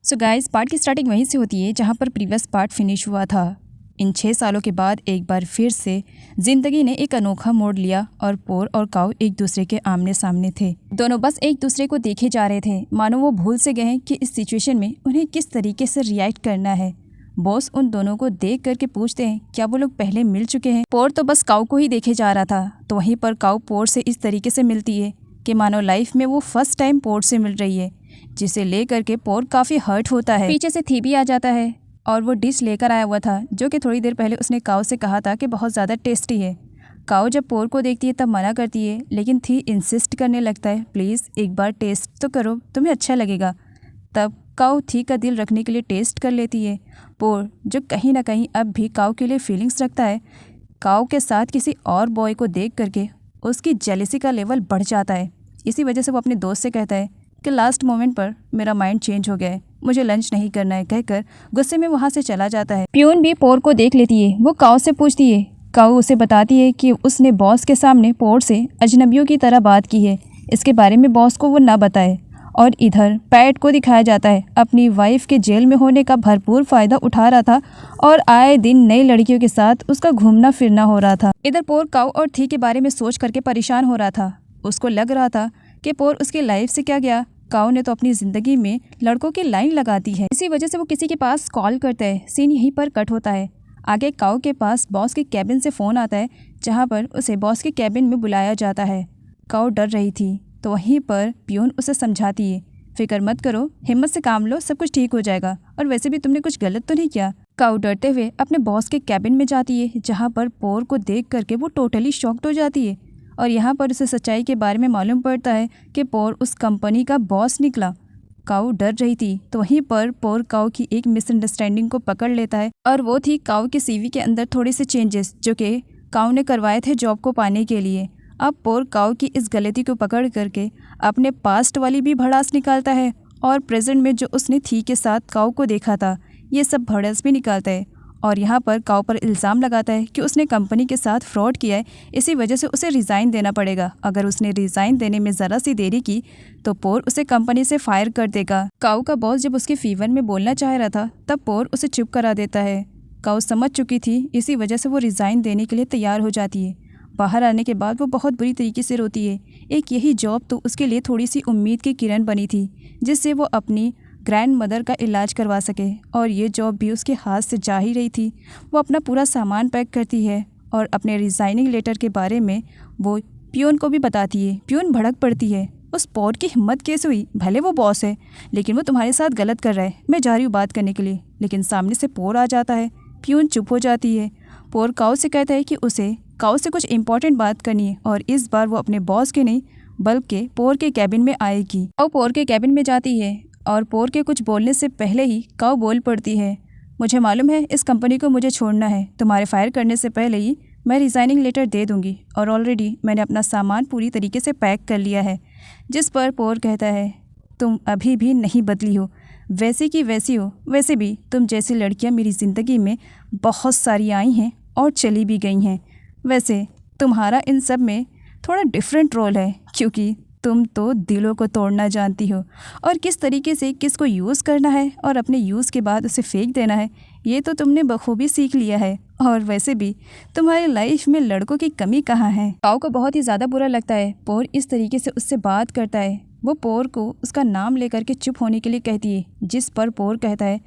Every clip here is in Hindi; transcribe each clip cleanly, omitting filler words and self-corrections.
सो गाइस, पार्ट की स्टार्टिंग वहीं से होती है जहाँ पर प्रीवियस पार्ट फिनिश हुआ था। इन 6 सालों के बाद एक बार फिर से ज़िंदगी ने एक अनोखा मोड़ लिया और पोर और काऊ एक दूसरे के आमने सामने थे। दोनों बस एक दूसरे को देखे जा रहे थे, मानो वो भूल से गए हैं कि इस सिचुएशन में उन्हें किस तरीके से रिएक्ट करना है। बॉस उन दोनों को देख करके पूछते हैं क्या वो लोग पहले मिल चुके हैं। पोर तो बस काऊ को ही देखे जा रहा था, तो वहीं पर काऊ पोर से इस तरीके से मिलती है कि मानो लाइफ में वो फर्स्ट टाइम पोर से मिल रही है, जिसे लेकर के पोर काफ़ी हर्ट होता है। पीछे से थीबी आ जाता है और वो डिश लेकर आया हुआ था जो कि थोड़ी देर पहले उसने काऊ से कहा था कि बहुत ज़्यादा टेस्टी है। काऊ जब पोर को देखती है तब मना करती है, लेकिन थी इंसिस्ट करने लगता है, प्लीज़ एक बार टेस्ट तो करो, तुम्हें अच्छा लगेगा। तब काऊ थी का दिल रखने के लिए टेस्ट कर लेती है। पोर जो कहीं ना कहीं अब भी काऊ के लिए फीलिंग्स रखता है, काऊ के साथ किसी और बॉय को देख करके उसकी जेलसी का लेवल बढ़ जाता है। इसी वजह से वो अपने दोस्त से कहता है कि लास्ट मोमेंट पर मेरा माइंड चेंज हो गया है, मुझे लंच नहीं करना है, कहकर गुस्से में वहाँ से चला जाता है। प्यून भी पोर को देख लेती है। वो काऊ से पूछती है, काऊ उसे बताती है कि उसने बॉस के सामने पोर से अजनबियों की तरह बात की है, इसके बारे में बॉस को वो ना बताए। और इधर पैट को दिखाया जाता है अपनी वाइफ के जेल में होने का भरपूर फ़ायदा उठा रहा था और आए दिन नई लड़कियों के साथ उसका घूमना फिरना हो रहा था। इधर पोर काऊ और थी के बारे में सोच करके परेशान हो रहा था। उसको लग रहा था कि पोर उसकी लाइफ से क्या गया। काऊ ने तो अपनी ज़िंदगी में लड़कों की लाइन लगा दी है, इसी वजह से वो किसी के पास कॉल करता है। सीन यहीं पर कट होता है। आगे काऊ के पास बॉस के कैबिन से फ़ोन आता है, जहाँ पर उसे बॉस के कैबिन में बुलाया जाता है। काऊ डर रही थी, तो वहीं पर प्यून उसे समझाती है, फिक्र मत करो, हिम्मत से काम लो, सब कुछ ठीक हो जाएगा, और वैसे भी तुमने कुछ गलत तो नहीं किया। काऊ डरते हुए अपने बॉस के कैबिन में जाती है, जहाँ पर पोर को देख करके वो टोटली शॉक्ड हो जाती है और यहाँ पर उसे सच्चाई के बारे में मालूम पड़ता है कि पोर उस कंपनी का बॉस निकला। काऊ डर रही थी, तो वहीं पर पोर काऊ की एक मिसअंडरस्टैंडिंग को पकड़ लेता है, और वो थी काऊ के सीवी के अंदर थोड़े से चेंजेस जो कि काऊ ने करवाए थे जॉब को पाने के लिए। अब पोर काऊ की इस गलती को पकड़ करके अपने पास्ट वाली भी भड़ास निकालता है और प्रेजेंट में जो उसने थी के साथ काऊ को देखा था, ये सब भड़ास भी निकालता है और यहाँ पर काऊ पर इल्ज़ाम लगाता है कि उसने कंपनी के साथ फ्रॉड किया है, इसी वजह से उसे रिज़ाइन देना पड़ेगा। अगर उसने रिज़ाइन देने में ज़रा सी देरी की तो पोर उसे कंपनी से फायर कर देगा। काऊ का बॉस जब उसके फीवर में बोलना चाह रहा था तब पोर उसे चुप करा देता है। काऊ समझ चुकी थी, इसी वजह से वो रिज़ाइन देने के लिए तैयार हो जाती है। बाहर आने के बाद वो बहुत बुरी तरीके से रोती है। एक यही जॉब तो उसके लिए थोड़ी सी उम्मीद की किरण बनी थी, जिससे वो अपनी ग्रैंड मदर का इलाज करवा सके, और ये जॉब भी उसके हाथ से जा ही रही थी। वो अपना पूरा सामान पैक करती है और अपने रिज़ाइनिंग लेटर के बारे में वो प्यून को भी बताती है। प्यून भड़क पड़ती है, उस पोर की हिम्मत कैसे हुई, भले वो बॉस है लेकिन वो तुम्हारे साथ गलत कर रहा है, मैं जा रही हूँ बात करने के लिए। लेकिन सामने से पोर आ जाता है। प्यून चुप हो जाती है। पोर काऊ से कहता है कि उसे काऊ से कुछ इंपॉर्टेंट बात करनी है और इस बार वो अपने बॉस के नहीं बल्कि पोर के कैबिन में आएगी। काऊ पोर के कैबिन में जाती है और पोर के कुछ बोलने से पहले ही काऊ बोल पड़ती है, मुझे मालूम है इस कंपनी को मुझे छोड़ना है, तुम्हारे फायर करने से पहले ही मैं रिज़ाइनिंग लेटर दे दूंगी और ऑलरेडी मैंने अपना सामान पूरी तरीके से पैक कर लिया है। जिस पर पोर कहता है, तुम अभी भी नहीं बदली हो, वैसी की वैसी हो, वैसे भी तुम जैसी लड़कियां मेरी ज़िंदगी में बहुत सारी आई हैं और चली भी गई हैं। वैसे तुम्हारा इन सब में थोड़ा डिफरेंट रोल है, क्योंकि तुम तो दिलों को तोड़ना जानती हो और किस तरीके से किसको यूज़ करना है और अपने यूज़ के बाद उसे फेंक देना है, ये तो तुमने बखूबी सीख लिया है। और वैसे भी तुम्हारी लाइफ में लड़कों की कमी कहाँ है। काऊ को बहुत ही ज़्यादा बुरा लगता है पोर इस तरीके से उससे बात करता है। वो पोर को उसका नाम लेकर के चुप होने के लिए कहती है, जिस पर पोर कहता है,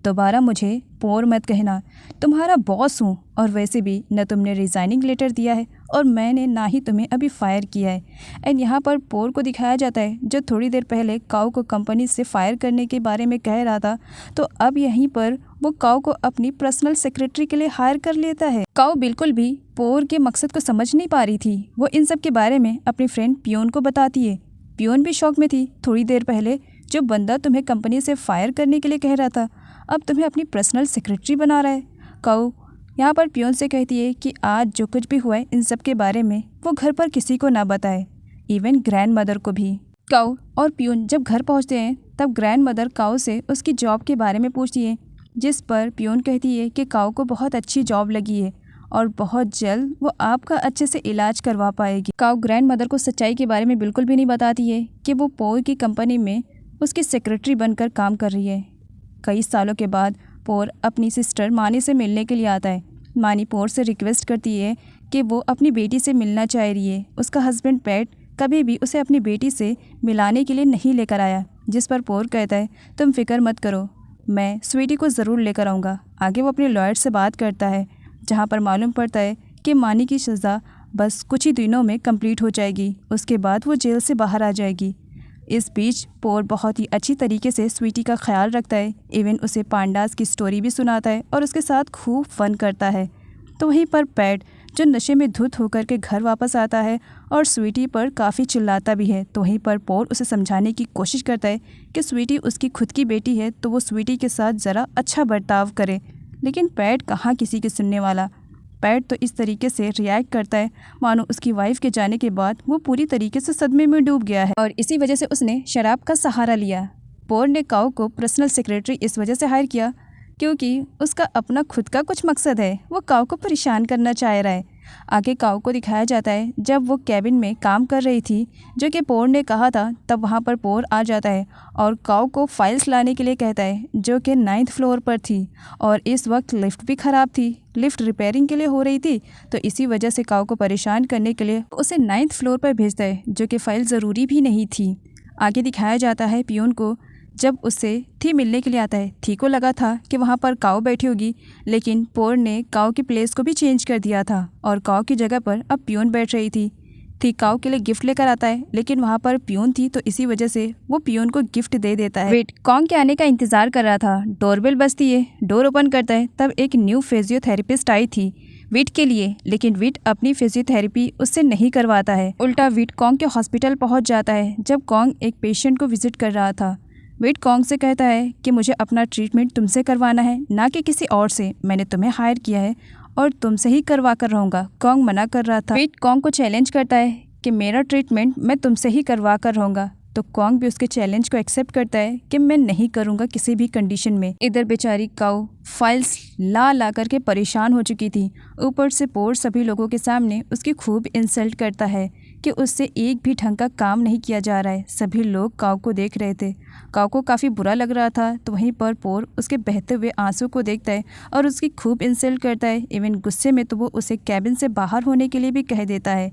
दोबारा मुझे पोर मत कहना, तुम्हारा बॉस हूँ, और वैसे भी न तुमने रिज़ाइनिंग लेटर दिया है और मैंने ना ही तुम्हें अभी फायर किया है। एंड यहाँ पर पोर को दिखाया जाता है जो थोड़ी देर पहले काऊ को कंपनी से फायर करने के बारे में कह रहा था, तो अब यहीं पर वो काऊ को अपनी पर्सनल सेक्रेटरी के लिए हायर कर लेता है। काऊ बिल्कुल भी पोर के मकसद को समझ नहीं पा रही थी। वो इन सब के बारे में अपनी फ्रेंड प्यून को बताती है। प्यून भी शौक में थी, थोड़ी देर पहले जो बंदा तुम्हें कंपनी से फायर करने के लिए कह रहा था अब तुम्हें अपनी पर्सनल सेक्रेटरी बना रहा है। काऊ यहाँ पर प्यून से कहती है कि आज जो कुछ भी हुआ है इन सब के बारे में वो घर पर किसी को ना बताए, इवन ग्रैंड मदर को भी। काऊ और प्यून जब घर पहुँचते हैं तब ग्रैंड मदर काऊ से उसकी जॉब के बारे में पूछती है, जिस पर प्यून कहती है कि काऊ को बहुत अच्छी जॉब लगी है और बहुत जल्द वो आपका अच्छे से इलाज करवा पाएगी। काऊ ग्रैंड मदर को सच्चाई के बारे में बिल्कुल भी नहीं बताती है कि वो पोर की कंपनी में उसकी सेक्रेटरी बनकर काम कर रही है। कई सालों के बाद पोर अपनी सिस्टर मानी से मिलने के लिए आता है। मानी पोर से रिक्वेस्ट करती है कि वो अपनी बेटी से मिलना चाह रही है। उसका हस्बैंड पैट कभी भी उसे अपनी बेटी से मिलाने के लिए नहीं लेकर आया, जिस पर पोर कहता है तुम फिक्र मत करो, मैं स्वीटी को ज़रूर लेकर आऊँगा। आगे वो अपने लॉयर से बात करता है, जहाँ पर मालूम पड़ता है कि मानी की सज़ा बस कुछ ही दिनों में कंप्लीट हो जाएगी, उसके बाद वो जेल से बाहर आ जाएगी। इस बीच पोर बहुत ही अच्छी तरीके से स्वीटी का ख्याल रखता है, इवन उसे पांडास की स्टोरी भी सुनाता है और उसके साथ खूब फन करता है। तो वहीं पर पैट जो नशे में धुत होकर के घर वापस आता है और स्वीटी पर काफ़ी चिल्लाता भी है। तो वहीं पर पोर उसे समझाने की कोशिश करता है कि स्वीटी उसकी खुद की बेटी है, तो वो स्वीटी के साथ ज़रा अच्छा बर्ताव करे, लेकिन पैट कहाँ किसी की सुनने वाला। पैट तो इस तरीके से रिएक्ट करता है मानो उसकी वाइफ के जाने के बाद वो पूरी तरीके से सदमे में डूब गया है और इसी वजह से उसने शराब का सहारा लिया। पोर ने काओ को पर्सनल सेक्रेटरी इस वजह से हायर किया क्योंकि उसका अपना खुद का कुछ मकसद है, वो काओ को परेशान करना चाह रहा है। आगे काओ को दिखाया जाता है जब वो कैबिन में काम कर रही थी जो कि पोर ने कहा था, तब वहाँ पर पोर आ जाता है और काओ को फाइल्स लाने के लिए कहता है जो कि 9th फ्लोर पर थी और इस वक्त लिफ्ट भी ख़राब थी, लिफ्ट रिपेयरिंग के लिए हो रही थी। तो इसी वजह से काओ को परेशान करने के लिए उसे 9th फ्लोर पर भेजता है, जो कि फ़ाइल ज़रूरी भी नहीं थी। आगे दिखाया जाता है पियून को जब उससे थी मिलने के लिए आता है। थी को लगा था कि वहाँ पर काओ बैठी होगी, लेकिन पोर ने काओ की प्लेस को भी चेंज कर दिया था और काओ की जगह पर अब पियून बैठ रही थी काओ के लिए गिफ्ट लेकर आता है, लेकिन वहाँ पर पियून थी, तो इसी वजह से वो पियून को गिफ्ट दे देता है। वेट कॉन्ग के आने का इंतज़ार कर रहा था। डोरबेल बजती है, डोर ओपन करता है, तब एक न्यू फिजियोथेरेपिस्ट आई थी विट के लिए, लेकिन विट अपनी फिजियोथेरेपी उससे नहीं करवाता है। उल्टा विट कॉन्ग के हॉस्पिटल पहुँच जाता है जब कॉन्ग एक पेशेंट को विजिट कर रहा था। विट कॉन्ग से कहता है कि मुझे अपना ट्रीटमेंट तुमसे करवाना है, ना कि किसी और से। मैंने तुम्हें हायर किया है और तुमसे ही करवा कर रहूँगा। कॉन्ग मना कर रहा था। विट कॉन्ग को चैलेंज करता है कि मेरा ट्रीटमेंट मैं तुमसे ही करवा कर रहूँगा, तो कॉन्ग भी उसके चैलेंज को एक्सेप्ट करता है कि मैं नहीं करूँगा किसी भी कंडीशन में। इधर बेचारी काऊ फाइल्स ला करके परेशान हो चुकी थी। ऊपर से पोर सभी लोगों के सामने उसकी खूब इंसल्ट करता है कि उससे एक भी ढंग का काम नहीं किया जा रहा है। सभी लोग काऊ को देख रहे थे। काऊ को काफ़ी बुरा लग रहा था, तो वहीं पर पोर उसके बहते हुए आंसू को देखता है और उसकी खूब इंसल्ट करता है। इवन गुस्से में तो वो उसे कैबिन से बाहर होने के लिए भी कह देता है।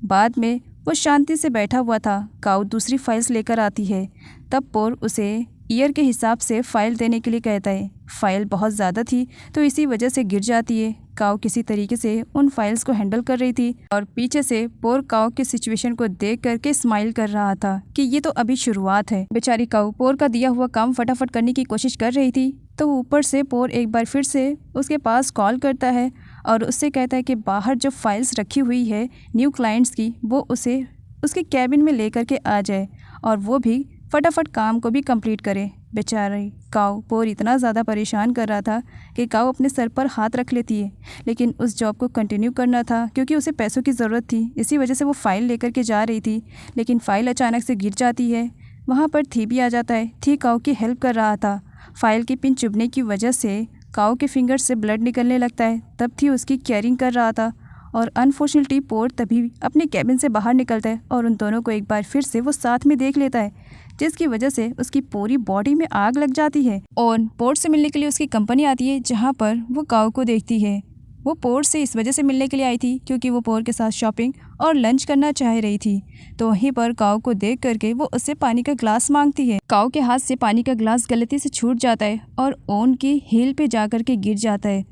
बाद में वो शांति से बैठा हुआ था। काऊ दूसरी फाइल्स लेकर आती है, तब पोर उसे ईयर के हिसाब से फ़ाइल देने के लिए कहता है। फ़ाइल बहुत ज़्यादा थी तो इसी वजह से गिर जाती है। काऊ किसी तरीके से उन फाइल्स को हैंडल कर रही थी और पीछे से पोर काऊ की सिचुएशन को देख करके स्माइल कर रहा था कि ये तो अभी शुरुआत है। बेचारी काऊ पोर का दिया हुआ काम फटाफट करने की कोशिश कर रही थी, तो ऊपर से पोर एक बार फिर से उसके पास कॉल करता है और उससे कहता है कि बाहर जो फाइल्स रखी हुई है न्यू क्लाइंट्स की, वो उसे उसके कैबिन में लेकर के आ जाए और वो भी फटाफट काम को भी कंप्लीट करे। बेचारी काऊ पोर इतना ज़्यादा परेशान कर रहा था कि काऊ अपने सर पर हाथ रख लेती है, लेकिन उस जॉब को कंटिन्यू करना था क्योंकि उसे पैसों की ज़रूरत थी। इसी वजह से वो फ़ाइल लेकर के जा रही थी, लेकिन फ़ाइल अचानक से गिर जाती है। वहाँ पर थी भी आ जाता है। थी काऊ की हेल्प कर रहा था। फ़ाइल की पिन चुभने की वजह से काऊ के फिंगर से ब्लड निकलने लगता है, तब थी उसकी केयरिंग कर रहा था और अनफॉर्चुनेटली पोर तभी अपने कैबिन से बाहर निकलता है और उन दोनों को एक बार फिर से वो साथ में देख लेता है, जिसकी वजह से उसकी पूरी बॉडी में आग लग जाती है और पोर से मिलने के लिए उसकी कंपनी आती है, जहाँ पर वो काऊ को देखती है। वो पोर से इस वजह से मिलने के लिए आई थी क्योंकि वो पोर के साथ शॉपिंग और लंच करना चाह रही थी। तो वहीं पर काऊ को देख करके वो उससे पानी का ग्लास मांगती है। काऊ के हाथ से पानी का ग्लास गलती से छूट जाता है और ओन की हील पे जा कर के गिर जाता है।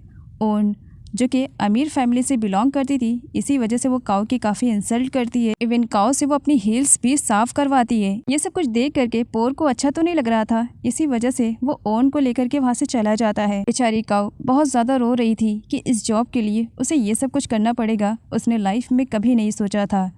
ओन जो कि अमीर फैमिली से बिलोंग करती थी, इसी वजह से वो काऊ की काफ़ी इंसल्ट करती है। इवन काऊ से वो अपनी हील्स भी साफ करवाती है। ये सब कुछ देख करके पोर को अच्छा तो नहीं लग रहा था, इसी वजह से वो ओन को लेकर के वहाँ से चला जाता है। बेचारी काऊ बहुत ज़्यादा रो रही थी कि इस जॉब के लिए उसे ये सब कुछ करना पड़ेगा, उसने लाइफ में कभी नहीं सोचा था।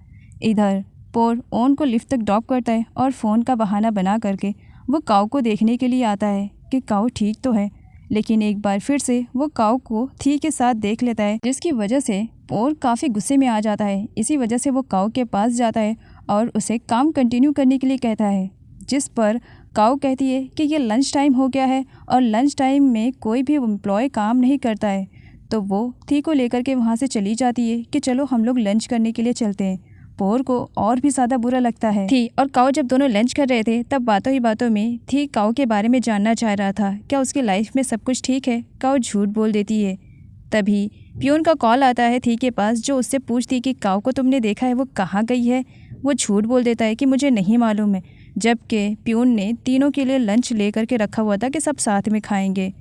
इधर पोर ओन को लिफ्ट तक ड्रॉप करता है और फ़ोन का बहाना बना करके वो काऊ को देखने के लिए आता है कि काऊ ठीक तो है, लेकिन एक बार फिर से वो काऊ को थी के साथ देख लेता है, जिसकी वजह से पोर काफ़ी गुस्से में आ जाता है। इसी वजह से वो काऊ के पास जाता है और उसे काम कंटिन्यू करने के लिए कहता है, जिस पर काऊ कहती है कि ये लंच टाइम हो गया है और लंच टाइम में कोई भी एम्प्लॉय काम नहीं करता है। तो वो थी को लेकर के वहाँ से चली जाती है कि चलो हम लोग लंच करने के लिए चलते हैं। पोर को और भी ज़्यादा बुरा लगता है। थी और काओ जब दोनों लंच कर रहे थे तब बातों ही बातों में थी काओ के बारे में जानना चाह रहा था, क्या उसकी लाइफ में सब कुछ ठीक है। काओ झूठ बोल देती है। तभी पियून का कॉल आता है थी के पास, जो उससे पूछती कि काओ को तुमने देखा है, वो कहाँ गई है। वो झूठ बोल देता है कि मुझे नहीं मालूम है, जबकि पियून ने तीनों के लिए लंच ले करके रखा हुआ था कि सब साथ में खाएंगे।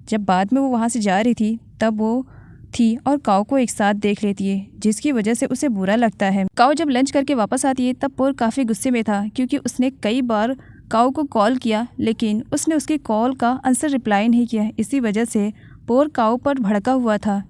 जब बाद में वो वहाँ से जा रही थी तब वो थी और काओ को एक साथ देख लेती है, जिसकी वजह से उसे बुरा लगता है। काओ जब लंच करके वापस आती है तब पोर काफ़ी गुस्से में था, क्योंकि उसने कई बार काओ को कॉल किया लेकिन उसने उसकी कॉल का आंसर रिप्लाई नहीं किया। इसी वजह से पोर काओ पर भड़का हुआ था।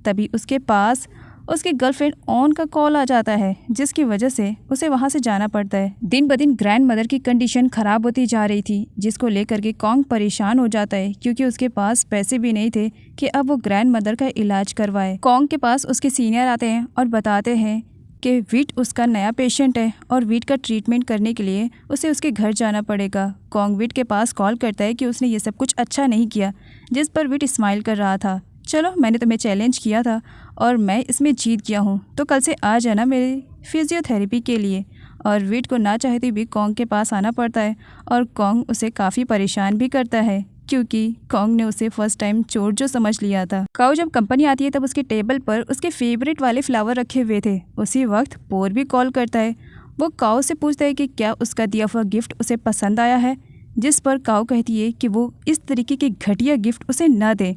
तभी उसके पास उसकी गर्लफ्रेंड ऑन का कॉल आ जाता है, जिसकी वजह से उसे वहाँ से जाना पड़ता है। दिन ब दिन ग्रैंड मदर की कंडीशन ख़राब होती जा रही थी, जिसको लेकर के कॉन्ग परेशान हो जाता है, क्योंकि उसके पास पैसे भी नहीं थे कि अब वो ग्रैंड मदर का इलाज करवाए। कॉन्ग के पास उसके सीनियर आते हैं और बताते हैं कि वीट उसका नया पेशेंट है और वीट का ट्रीटमेंट करने के लिए उसे उसके घर जाना पड़ेगा। कॉन्ग वीट के पास कॉल करता है कि उसने ये सब कुछ अच्छा नहीं किया, जिस पर वीट स्माइल कर रहा था। चलो, मैंने तुम्हें चैलेंज किया था और मैं इसमें जीत गया हूँ, तो कल से आ जाना मेरे फिजियोथेरेपी के लिए। और वीट को ना चाहते भी कॉन्ग के पास आना पड़ता है और कॉन्ग उसे काफ़ी परेशान भी करता है, क्योंकि कॉन्ग ने उसे फर्स्ट टाइम चोर जो समझ लिया था। काओ जब कंपनी आती है तब उसके टेबल पर उसके फेवरेट वाले फ्लावर रखे हुए थे। उसी वक्त पोर भी कॉल करता है। वो काओ से पूछता है कि क्या उसका दिया हुआ गिफ्ट उसे पसंद आया है, जिस पर काओ कहती है कि वो इस तरीके के घटिया गिफ्ट उसे न दे।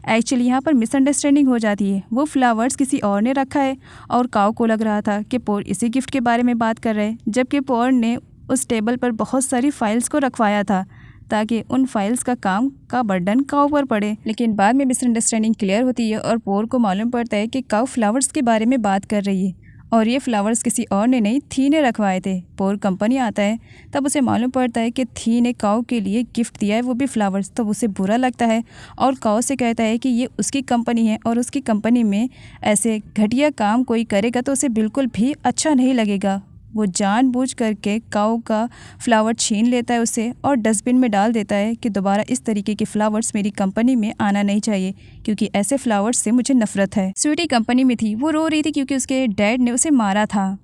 एक्चुअली यहाँ पर मिसअंडरस्टैंडिंग हो जाती है। वो फ्लावर्स किसी और ने रखा है और काओ को लग रहा था कि पोर इसी गिफ्ट के बारे में बात कर रहे हैं, जबकि पोर ने उस टेबल पर बहुत सारी फाइल्स को रखवाया था ताकि उन फाइल्स का काम का बर्डन काओ पर पड़े। लेकिन बाद में मिसअंडरस्टैंडिंग क्लियर होती है और पोर को मालूम पड़ता है कि काओ फ्लावर्स के बारे में बात कर रही है और ये फ्लावर्स किसी और ने नहीं, थी ने रखवाए थे। पोर कंपनी आता है तब उसे मालूम पड़ता है कि थी ने काओ के लिए गिफ्ट दिया है, वो भी फ्लावर्स। तो उसे बुरा लगता है और काओ से कहता है कि ये उसकी कंपनी है और उसकी कंपनी में ऐसे घटिया काम कोई करेगा तो उसे बिल्कुल भी अच्छा नहीं लगेगा। वो जानबूझ करके काओ का फ्लावर छीन लेता है उससे और डस्टबिन में डाल देता है कि दोबारा इस तरीके के फ्लावर्स मेरी कंपनी में आना नहीं चाहिए, क्योंकि ऐसे फ्लावर्स से मुझे नफरत है। स्वीटी कंपनी में थी, वो रो रही थी क्योंकि उसके डैड ने उसे मारा था।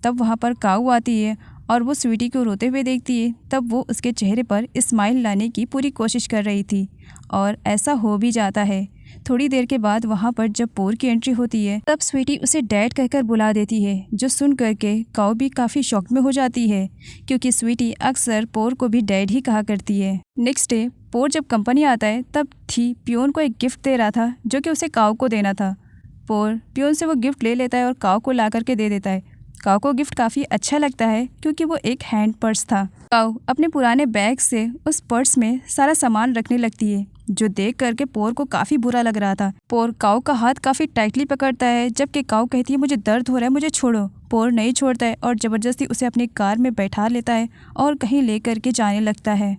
तब वहाँ पर काओ आती है और वो स्वीटी को रोते हुए देखती है। तब वो उसके चेहरे पर स्माइल लाने की पूरी कोशिश कर रही थी और ऐसा हो भी जाता है। थोड़ी देर के बाद वहाँ पर जब पोर की एंट्री होती है तब स्वीटी उसे डैड कहकर बुला देती है, जो सुन करके काओ भी काफ़ी शॉक में हो जाती है, क्योंकि स्वीटी अक्सर पोर को भी डैड ही कहा करती है। नेक्स्ट डे पोर जब कंपनी आता है तब थी पियोन को एक गिफ्ट दे रहा था, जो कि उसे काओ को देना था। पोर पियोन से वो गिफ्ट ले लेता है और काओ को ला करके दे देता है। काओ को गिफ्ट काफ़ी अच्छा लगता है क्योंकि वो एक हैंड पर्स था। काओ अपने पुराने बैग से उस पर्स में सारा सामान रखने लगती है, जो देख करके पोर को काफ़ी बुरा लग रहा था। पोर काओ का हाथ काफ़ी टाइटली पकड़ता है, जबकि काओ कहती है मुझे दर्द हो रहा है, मुझे छोड़ो। पोर नहीं छोड़ता है और ज़बरदस्ती उसे अपनी कार में बैठा लेता है और कहीं ले करके जाने लगता है।